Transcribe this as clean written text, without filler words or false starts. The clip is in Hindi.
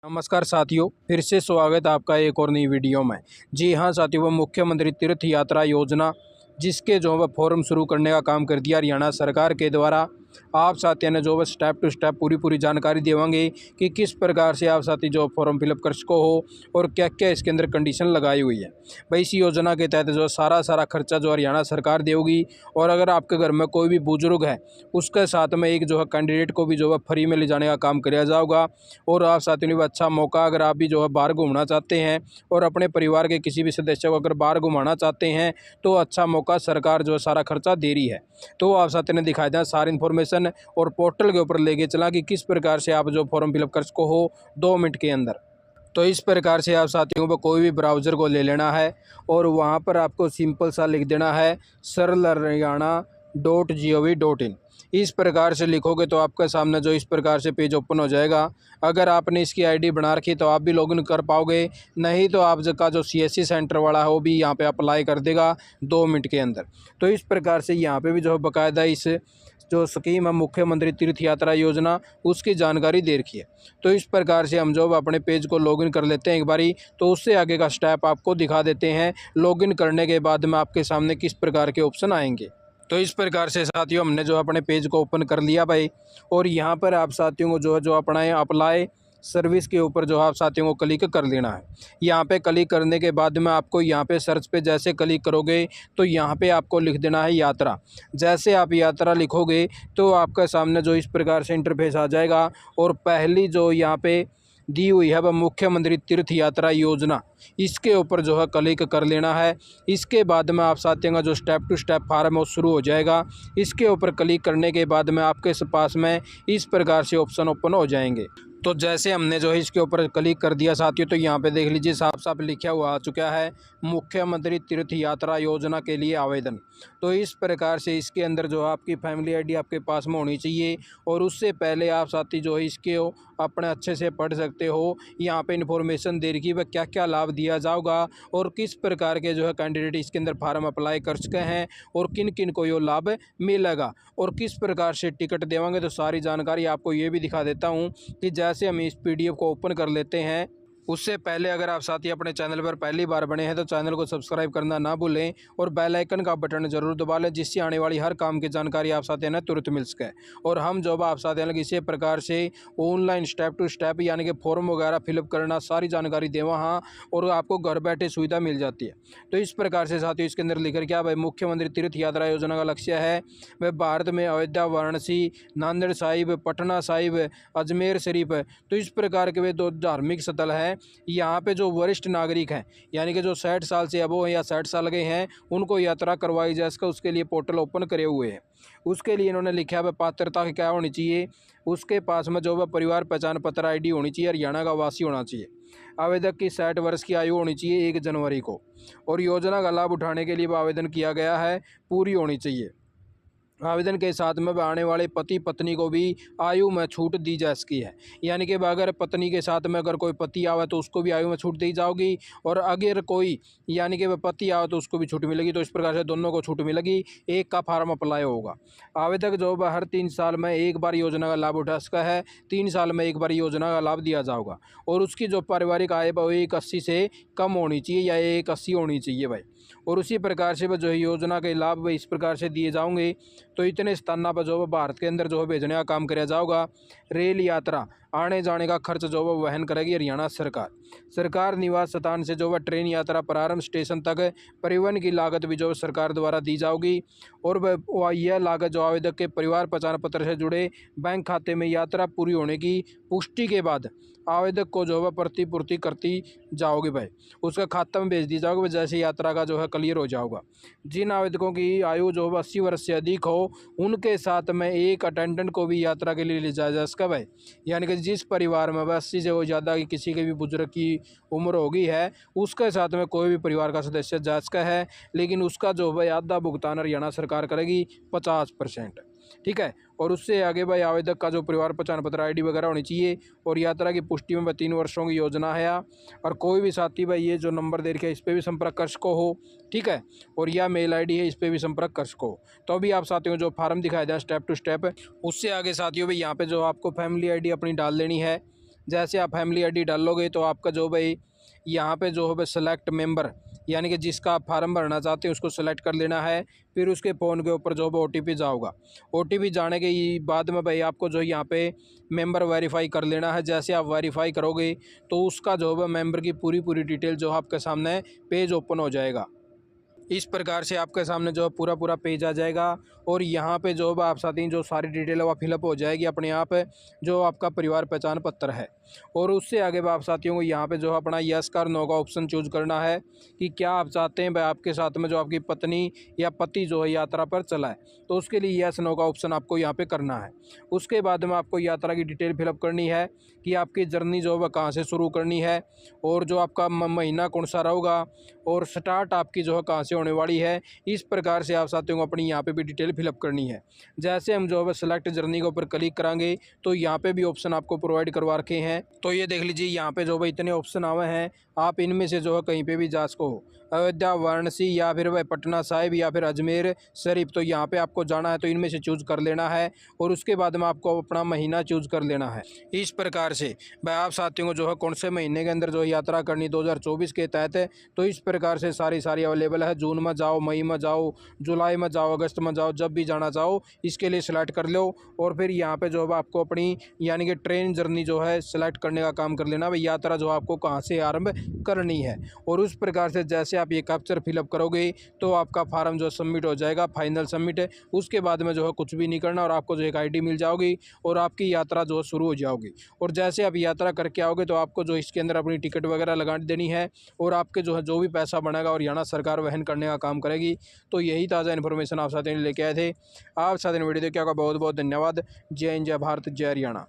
नमस्कार साथियों, फिर से स्वागत है आपका एक और नई वीडियो में। जी हाँ साथियों, वो मुख्यमंत्री तीर्थ यात्रा योजना जिसके जो है फॉर्म शुरू करने का काम कर दिया हरियाणा सरकार के द्वारा। आप साथियों ने जो है स्टेप टू स्टेप पूरी जानकारी देवांगे कि किस प्रकार से आप साथी जो फॉर्म फिलअप कर सको हो और क्या क्या इसके अंदर कंडीशन लगाई हुई है। भाई इस योजना के तहत जो सारा खर्चा जो हरियाणा सरकार देगी। और अगर आपके घर में कोई भी बुजुर्ग है उसके साथ में एक जो है कैंडिडेट को भी जो है फ्री में ले जाने का काम किया जाएगा। और आप साथियों ने अच्छा मौका, अगर आप भी जो है बाहर घूमना चाहते हैं और अपने परिवार के किसी भी सदस्य को अगर बाहर घुमाना चाहते हैं तो अच्छा मौका, सरकार जो है सारा खर्चा दे रही है। तो आप साथियों ने दिखाई दें सारी इन्फॉर्मेशन और पोर्टल के ऊपर लेके चला कि किस प्रकार से आप जो फॉर्म फिलअप कर सको हो 2 मिनट के अंदर। तो इस प्रकार से आप साथियों को कोई भी ब्राउज़र को ले लेना है और वहाँ पर आपको सिंपल सा लिख देना है सरलहरियाणा.gov.in। इस प्रकार से लिखोगे तो आपके सामने जो इस प्रकार से पेज ओपन हो जाएगा। अगर आपने इसकी आईडी बना रखी तो आप भी लॉगिन कर पाओगे, नहीं तो आप का जो सीएससी सेंटर वाला है वो भी यहाँ पे अप्लाई कर देगा 2 मिनट के अंदर। तो इस प्रकार से यहाँ पे भी जो है बाकायदा इस जो स्कीम है मुख्यमंत्री तीर्थ यात्रा योजना उसकी जानकारी दे रखी है। तो इस प्रकार से हम जो अपने पेज को लॉगिन कर लेते हैं एक बारी, तो उससे आगे का स्टेप आपको दिखा देते हैं। लॉगिन करने के बाद में आपके सामने किस प्रकार के ऑप्शन आएंगे। तो इस प्रकार से साथियों हमने जो अपने पेज को ओपन कर लिया भाई। और यहाँ पर आप साथियों को जो अपना अप्लाई सर्विस के ऊपर जो आप साथियों को क्लिक कर लेना है। यहाँ पे क्लिक करने के बाद में आपको यहाँ पे सर्च पे जैसे क्लिक करोगे तो यहाँ पे आपको लिख देना है यात्रा। जैसे आप यात्रा लिखोगे तो आपके सामने जो इस प्रकार से इंटरफेस आ जाएगा। और पहली जो यहाँ पे दी हुई है वह मुख्यमंत्री तीर्थ यात्रा योजना, इसके ऊपर जो है क्लिक कर लेना है। इसके बाद में आप साथियों का जो स्टेप टू स्टेप फार्म वो शुरू हो जाएगा। इसके ऊपर क्लिक करने के बाद में आपके पास में इस प्रकार से ऑप्शन ओपन हो जाएंगे। तो जैसे हमने जो है इसके ऊपर क्लिक कर दिया साथियों, तो यहाँ पे देख लीजिए साफ साफ लिखा हुआ आ चुका है मुख्यमंत्री तीर्थ यात्रा योजना के लिए आवेदन। तो इस प्रकार से इसके अंदर जो आपकी फैमिली आईडी आपके पास में होनी चाहिए। और उससे पहले आप साथी जो है इसके अपने अच्छे से पढ़ सकते हो। यहाँ पे इन्फॉर्मेशन दे रखी है क्या क्या लाभ दिया जाएगा और किस प्रकार के जो है कैंडिडेट इसके अंदर फार्म अप्लाई कर सके हैं और किन किन को ये लाभ मिलेगा और किस प्रकार से टिकट देवांगे। तो सारी जानकारी आपको ये भी दिखा देता हूँ कि जैसे हम इस पीडीएफ को ओपन कर लेते हैं। उससे पहले अगर आप साथी अपने चैनल पर पहली बार बने हैं तो चैनल को सब्सक्राइब करना ना भूलें और बेल आइकन का बटन जरूर दबा लें, जिससे आने वाली हर काम की जानकारी आप साथियों ने तुरंत मिल सके। और हम जो आप साथियों इसी प्रकार से ऑनलाइन स्टेप टू स्टेप यानी कि फॉर्म वगैरह फिलअप करना सारी जानकारी दें वहाँ, और आपको घर बैठे सुविधा मिल जाती है। तो इस प्रकार से साथियों इसके अंदर लिखकर क्या भाई मुख्यमंत्री तीर्थ यात्रा योजना का लक्ष्य है वह भारत में अयोध्या, वाराणसी, नांदेड़ साहिब, पटना साहिब, अजमेर शरीफ। तो इस प्रकार के वे 2 धार्मिक स्थल हैं। यहाँ पे जो वरिष्ठ नागरिक हैं यानी कि जो 60 साल से अबो हैं या 60 साल के हैं उनको यात्रा करवाई जा सके, उसके लिए पोर्टल ओपन करे हुए हैं। उसके लिए इन्होंने लिखा है पात्रता क्या होनी चाहिए, उसके पास में जो परिवार पहचान पत्र आईडी होनी चाहिए, हरियाणा का वासी होना चाहिए, आवेदक की 60 वर्ष की आयु होनी चाहिए 1 जनवरी को, और योजना का लाभ उठाने के लिए आवेदन किया गया है पूरी होनी चाहिए। आवेदन के साथ में आने वाले पति पत्नी को भी आयु में छूट दी जा सकी है। यानी कि अगर पत्नी के साथ में अगर कोई पति आवे तो उसको भी आयु में छूट दी जाएगी, और अगर कोई यानी कि वह पति आवे तो उसको भी छूट मिलेगी। तो इस प्रकार से दोनों को छूट मिलेगी, एक का फार्म अप्लाई होगा। आवेदक जो हर 3 साल में एक बार योजना का लाभ उठा सका है, 3 साल में एक बार योजना का लाभ दिया जाएगा। और उसकी जो पारिवारिक आय वो 180 से कम होनी चाहिए या 180 होनी चाहिए भाई। और उसी प्रकार से वह जो है योजना के लाभ वह इस प्रकार से दिए जाएंगे। तो इतने स्थानों पर जो भारत के अंदर जो है भेजने का काम किया जाएगा। रेल यात्रा आने जाने का खर्च जो है वहन करेगी हरियाणा सरकार। सरकार निवास स्थान से जो है ट्रेन यात्रा प्रारंभ स्टेशन तक परिवहन की लागत भी जो है सरकार द्वारा दी जाएगी। और यह लागत जो आवेदक के परिवार पहचान पत्र से जुड़े बैंक खाते में यात्रा पूरी होने की पुष्टि के बाद आवेदक को जो है प्रतिपूर्ति करती जाओगे भाई, उसका खाता में भेज दी जाओगे जैसे यात्रा का जो है क्लियर हो जाएगा। जिन आवेदकों की आयु जो है 80 वर्ष से अधिक हो उनके साथ में एक अटेंडेंट को भी यात्रा के लिए ले जाया जा सका भाई। यानी कि जिस परिवार में 80 से वो ज़्यादा की किसी के भी बुजुर्ग की उम्र हो गई है उसके साथ में कोई भी परिवार का सदस्य जा सका है, लेकिन उसका जो भाई आधा भुगतान हरियाणा सरकार करेगी 50%। ठीक है। और उससे आगे भाई आवेदक का जो परिवार पहचान पत्र आईडी वगैरह होनी चाहिए। और यात्रा की पुष्टि में 3 वर्षों की योजना है। और कोई भी साथी भाई ये जो नंबर दे रखे है इस पर भी संपर्क कर सको हो। ठीक है। और यह मेल आईडी है, इस पर भी संपर्क कर सको। तो अभी आप साथियों जो फार्म दिखाया जाए स्टेप टू स्टेप, उससे आगे साथियों भाई यहाँ पे जो आपको फैमिली आईडी अपनी डाल देनी है। जैसे आप फैमिली आईडी डालोगे तो आपका जो भाई यहाँ पे जो है सेलेक्ट मेंबर, यानी कि जिसका आप फार्म भरना चाहते हैं उसको सेलेक्ट कर लेना है। फिर उसके फ़ोन के ऊपर जो है OTP जाओगा। OTP जाने के बाद में भाई आपको जो यहाँ पे मेंबर वेरीफाई कर लेना है। जैसे आप वेरीफाई करोगे तो उसका जो है मेंबर की पूरी डिटेल जो आपके सामने पेज ओपन हो जाएगा। इस प्रकार से आपके सामने जो है पूरा पेज आ जाएगा और यहाँ पे जो आप साथी जो सारी डिटेल है वह फिलअप हो जाएगी अपने आप, जो आपका परिवार पहचान पत्र है। और उससे आगे आप साथियों को यहाँ पे जो अपना यस का नो का ऑप्शन चूज करना है कि क्या आप चाहते हैं भाई आपके साथ में जो आपकी पत्नी या पति जो है यात्रा पर चला है, तो उसके लिए यस नो का ऑप्शन आपको यहाँ पे करना है। उसके बाद में आपको यात्रा की डिटेल फिलअप करनी है कि आपकी जर्नी जो है कहाँ से शुरू करनी है और जो आपका महीना कौन सा रहेगा और स्टार्ट आपकी जो है कहाँ से होने वाली है। इस प्रकार से आप साथियों को अपनी यहाँ पे भी डिटेल फिलअप करनी है। जैसे हम जो है सेलेक्ट जर्नी के ऊपर क्लिक करांगे तो यहाँ पे भी ऑप्शन आपको प्रोवाइड करवा रखे हैं। तो ये देख लीजिए यहाँ पे जो भाई इतने ऑप्शन आए हैं, आप इनमें से जो है कहीं पे भी जा सको, अयोध्या, वाराणसी या फिर वह पटना साहिब या फिर अजमेर शरीफ, तो यहाँ पे आपको जाना है तो इनमें से चूज कर लेना है और उसके बाद में आपको अपना महीना चूज कर लेना है। इस प्रकार से भाई आप साथियों को जो है कौन से महीने के अंदर जो यात्रा करनी 2024 के तहत है, तो इस प्रकार से सारी अवेलेबल है। जून में जाओ, मई में जाओ, जुलाई में जाओ, अगस्त में जाओ, जब भी जाना चाहो इसके लिए सिलेक्ट कर लो। और फिर यहाँ पे जो है आपको अपनी यानी कि ट्रेन जर्नी जो है सिलेक्ट करने का काम कर लेना भाई, यात्रा जो आपको कहाँ से आरंभ करनी है। और उस प्रकार से जैसे आप ये कैप्चर फिलअप करोगे तो आपका फार्म जो सबमिट हो जाएगा, फाइनल सबमिट है। उसके बाद में जो है कुछ भी नहीं करना और आपको जो एक ID मिल जाओगी और आपकी यात्रा जो है शुरू हो जाओगी। और जैसे आप यात्रा करके आओगे तो आपको जो इसके अंदर अपनी टिकट वगैरह लगा देनी है और आपके जो है जो भी पैसा बनेगा और हरियाणा सरकार वहन करने का काम करेगी। तो यही ताज़ा इन्फॉर्मेशन आप साथ लेके आए थे। आप साथ वीडियो देखिए, आपका बहुत बहुत धन्यवाद। जय हिंद, जय भारत, जय हरियाणा।